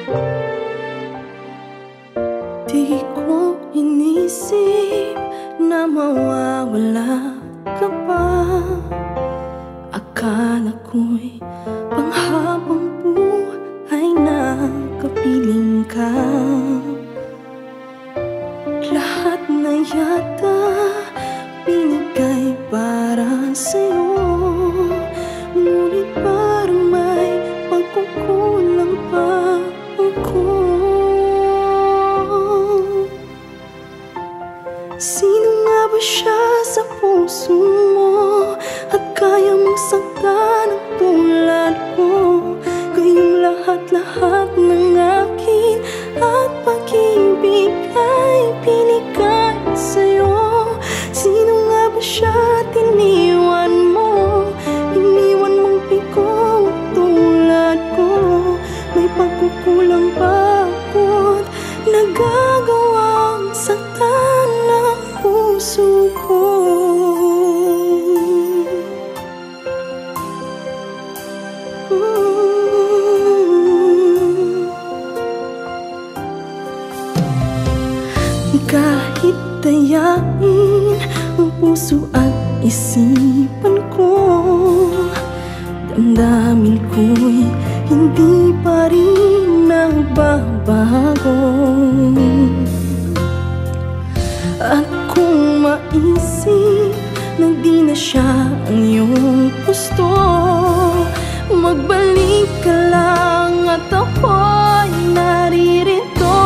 Di ko inisip na mawawala ka pa. Akala ko'y panghabang buhay na kapiling ka. Lahat na yata binigay para sa'yo, ngunit parang may pagkukulang pa ako. Sino nga ba siya sa puso mo at kaya mong saktan ang tulad ko? Kayong lahat-lahat ng akin at pag-ibig ay binigay sa'yo. Sino nga ba siya at iniwan mo? Iniwan mong bigo ang tulad ko. May pagkukulang ba ako't nagagawang saktan ng puso ko? Kahit dayain ang puso at isipan ko, damdamin ko'y hindi pa rin nagbabago. At kung maisip na di na siya ang iyong gusto, magbalik ka lang at ako'y naririto.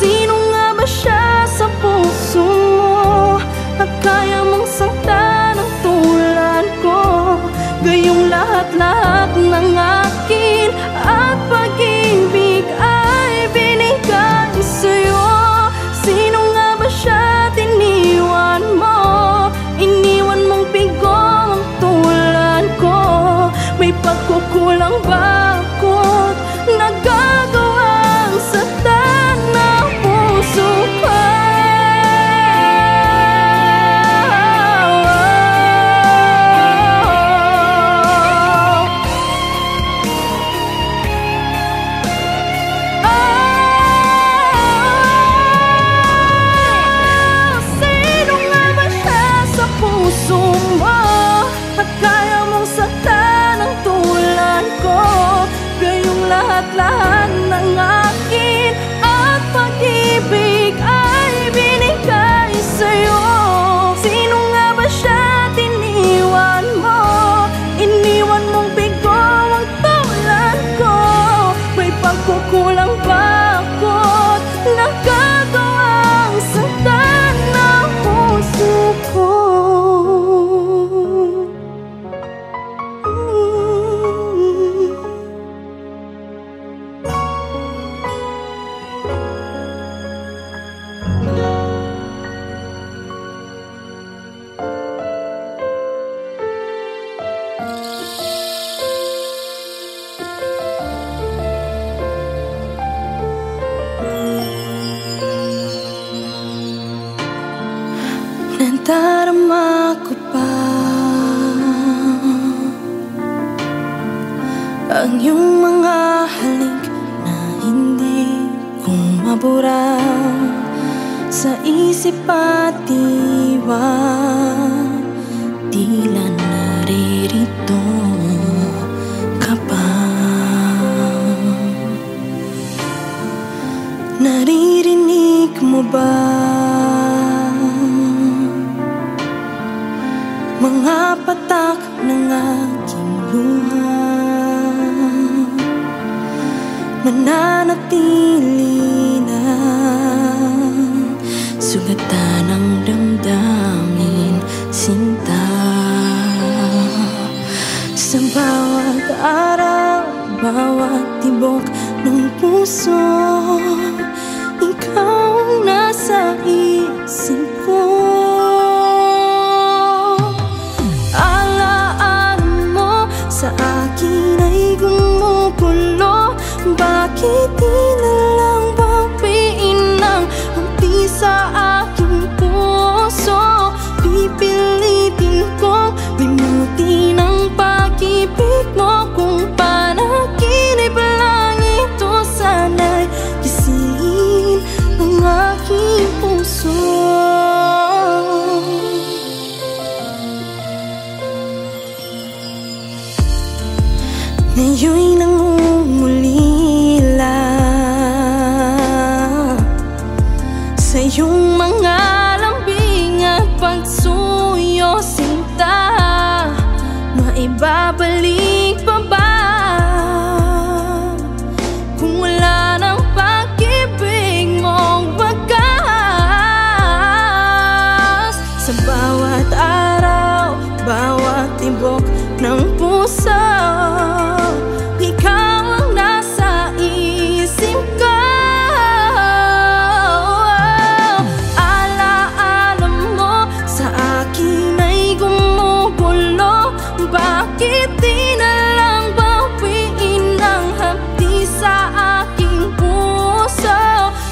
Sino nga ba siya sa puso mo at kaya mong saktan ang tulad ko? Gayong lahat-lahat ng akin at pag-ibig ay binigay sa'yo. Sino nga ba siya at iniwan mo? Iniwan mong bigo ang tulad ko. May pagkukulang ba ako't nagagawang saktan ng puso ko? Sino nga ba siya sa puso mo at kaya mong saktan ang tulad ko? Gayong lahat-lahat ng akin at pag-ibig ay binigay sa'yo. Sino nga ba siya at iniwan mo? Iniwan mong bigo ang tulad ko. May pagkukulang ba ako't nagagawang saktan ng puso ko? Nadarama ko pa ang iyong mga halik na hindi ko mabura sa isip at diwa. Tila naririto ka pa. Naririnig mo ba mga patak ng aking luha? Mananatili na sugatan ng damdamin, sinta. Sa bawat araw, bawat tibok ng puso, ikaw ang nasa isip ko. Sa akin ay gumugulo. Bakit di na lang bawiin ang hangti sa aking puso? Pipilitin kong limutin ang pag-ibig mo. Ngayon'y nangungulila sa iyong mga lambing at pagsuyo, sinta. Maibabalik pa ba kung wala ng pag-ibig mong wagas? Sa bawat araw, bawat tibok ng puso, ikaw ang nasa isip ko. Alaala mo sa akin ay gumugulo. Bakit di na lang bawiin ang hapdi sa aking puso?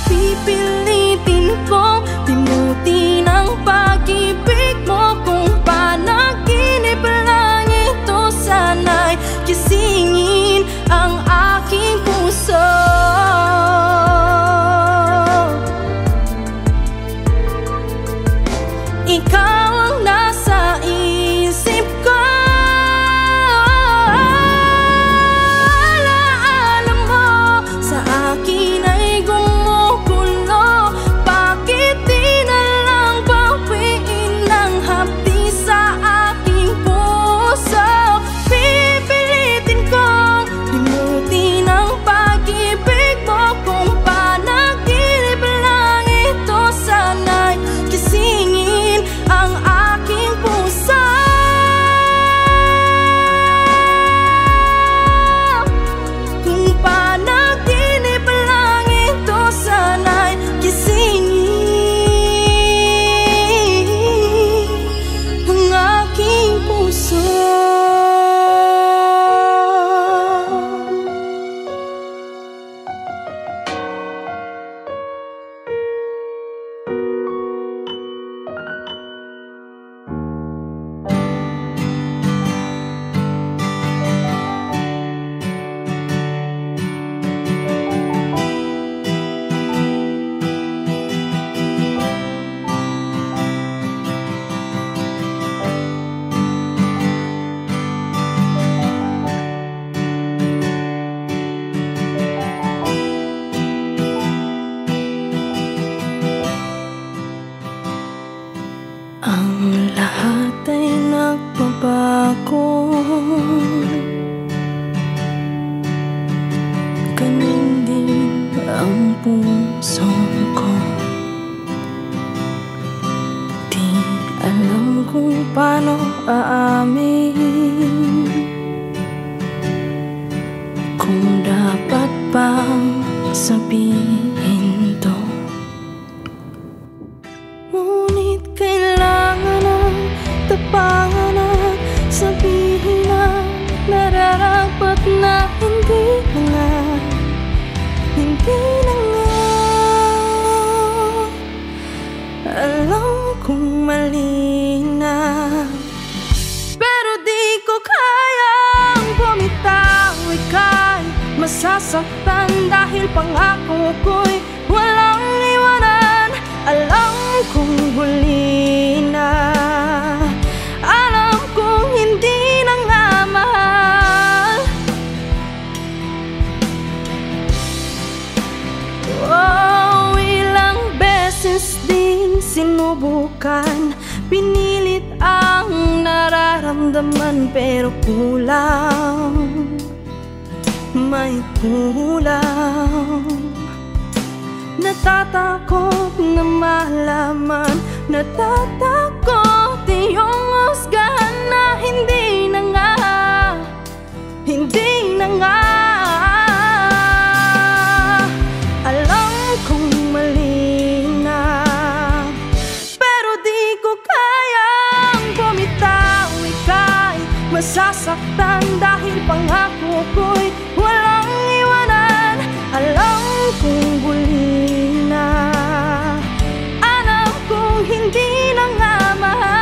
Pipilitin kong limutin ang pag-ibig mo. Kung panaginip lang ito, sana'y gisingin ang aking puso. Ikaw ang nasa isip ko. Alaala mo sa akin ay gumugulo. Bakit di na lang bawiin ang hapdi sa aking puso? Pipilitin kong limutin ang pag-ibig mo. Kung panaginip lang ito, sana'y gisingin ang aking puso. Kung panaginip lang ito, sana'y gisingin ang aking puso. Ang lahat ay nagbabago, ganun din ang puso ko. Di alam kung paano aamin, kung dapat bang sabihin to. Ngunit kailangan ng tapangan at sabihin na nararapat na hindi na nga, hindi na nga. Alam kong mali na, pero di ko kayang bumitaw. Ika'y masasaktan dahil pangako ko'y walang iwanan. Alam kong huli na, alam kong hindi na nga mahal. Oh, ilang beses din sinubukan, pinilit ang nararamdaman, pero kulang, may kulang. Natatakot na malaman, natatakot iyong husgahan na hindi na nga, hindi na nga. Alam kong mali na, pero di ko kayang bumitaw. Ika'y masasaktan dahil pangako ko'y walang iwanan. Alam kong huli na, alam kong hindi na nga mahal.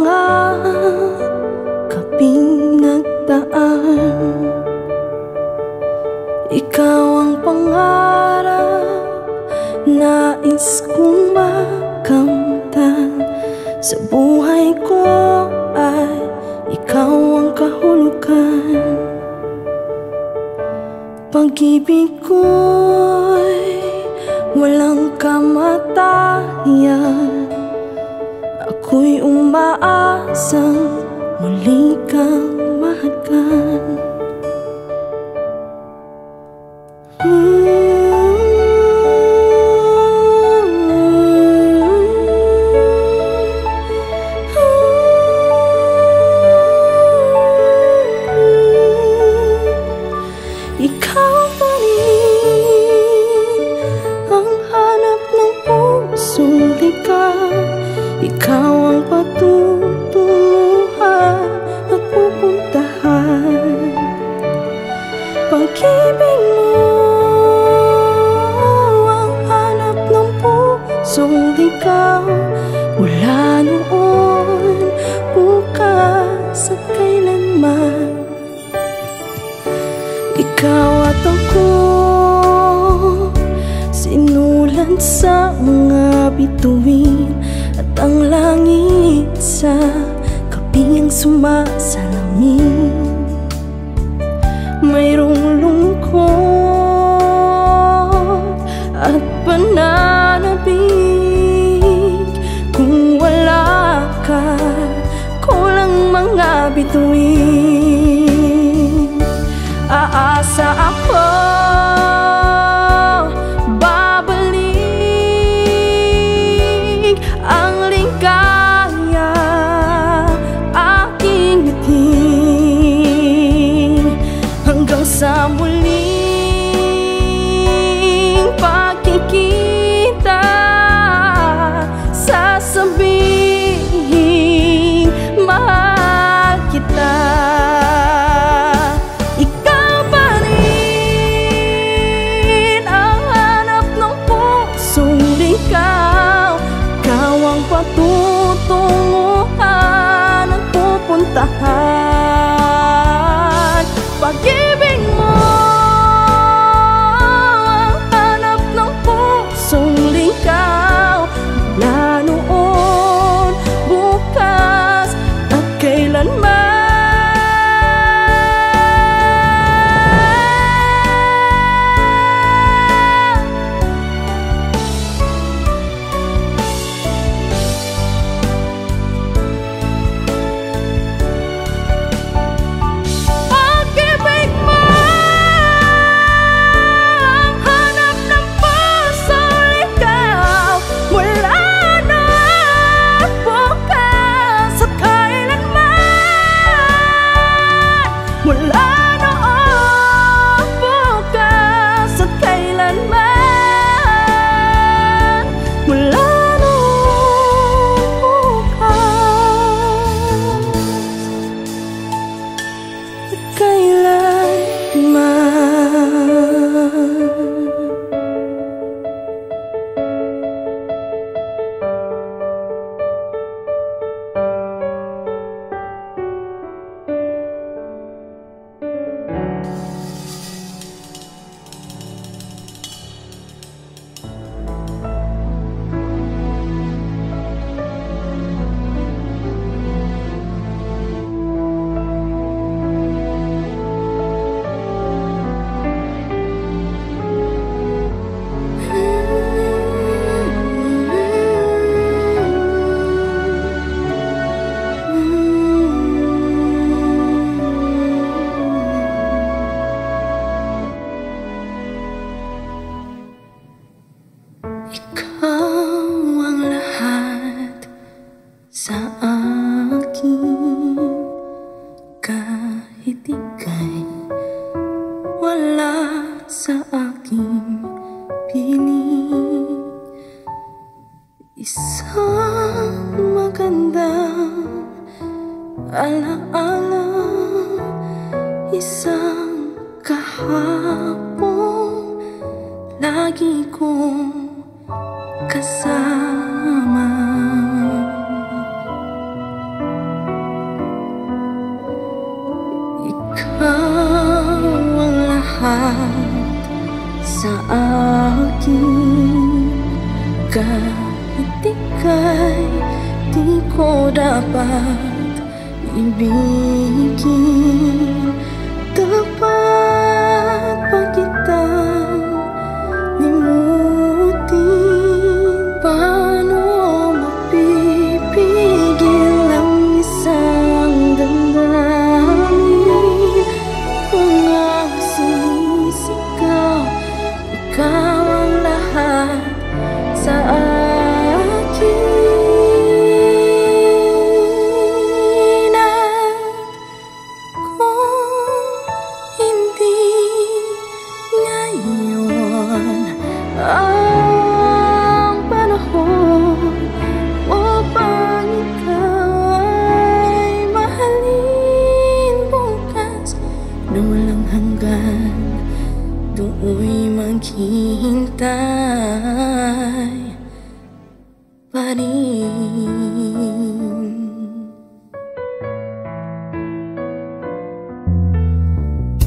mga gabing nagdaan. Ikaw ang pangarap, nais kong makamtan. Sa buhay ko ay ikaw ang kahulugan. Pag-ibig ko'y walang kamatayan. Ako'y umaasang muli kang mahalkan. Ikaw pa rin ang hanap ng pusong ligaw. Ikaw ang patutunguhan at pupuntahan. Pag-ibig mo ang hanap ng pusong ligaw. Mula noon, bukas at kailanman. Ikaw at ako, sinulan sa mga bituin, at ang langit sa gabing sumasalamin. Mayroong lungkot at pananabik. Kung wala ka, kulang mga bituin. Aasa ako, babalik ang ligaya, aking ngiti, hanggang sa muling pagkikita. Sasabihin, mahal kita. Patutunguhan at pupuntahan. Pag-ibig mo ang hanap ng pusong ligaw. Mula noon, bukas at kailanman. Sa aking piling, isang magandang alaala, isang kahapon lagi kong kasama. Ikaw ang lahat sa akin, kahit ika'y di ko dapat ibigin. Dapat ba kitang limutin? Paano mapipigil ang isang damdamin kung ang sinisigaw ikaw ang lahat sa akin? At kung hindi ngayon ang panahon upang ikaw ay mahalin bukas na walang hanggan, do'y maghihintay pa rin.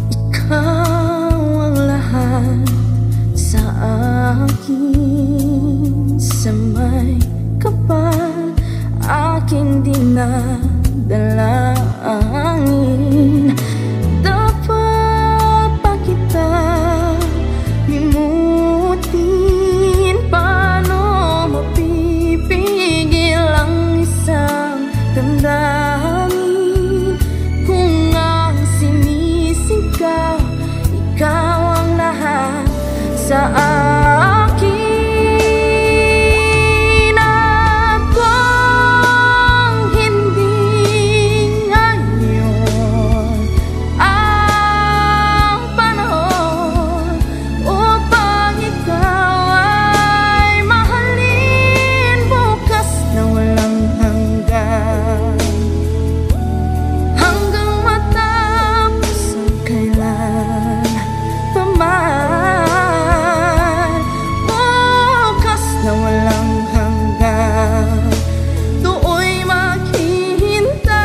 Ikaw ang lahat sa akin, sa may kapal aking dinadalangin. Dapat pa kita limutin? Paano mapipigil ang isang damdamin kung ang sinisigaw ikaw ang lahat sa akin? At kung hindi ngayon ang panahon upang ikaw ay mahalin bukas na walang hanggan, hanggang matapos ang kailan paman, bukas na walang hanggan, do'y maghihintay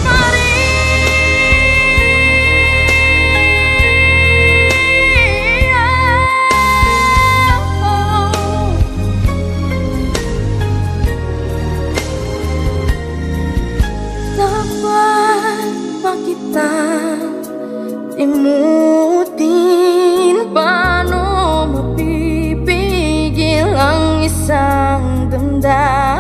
pa rin. Dapat pa kitang limutin? Paano mapipigil ang isang damdamin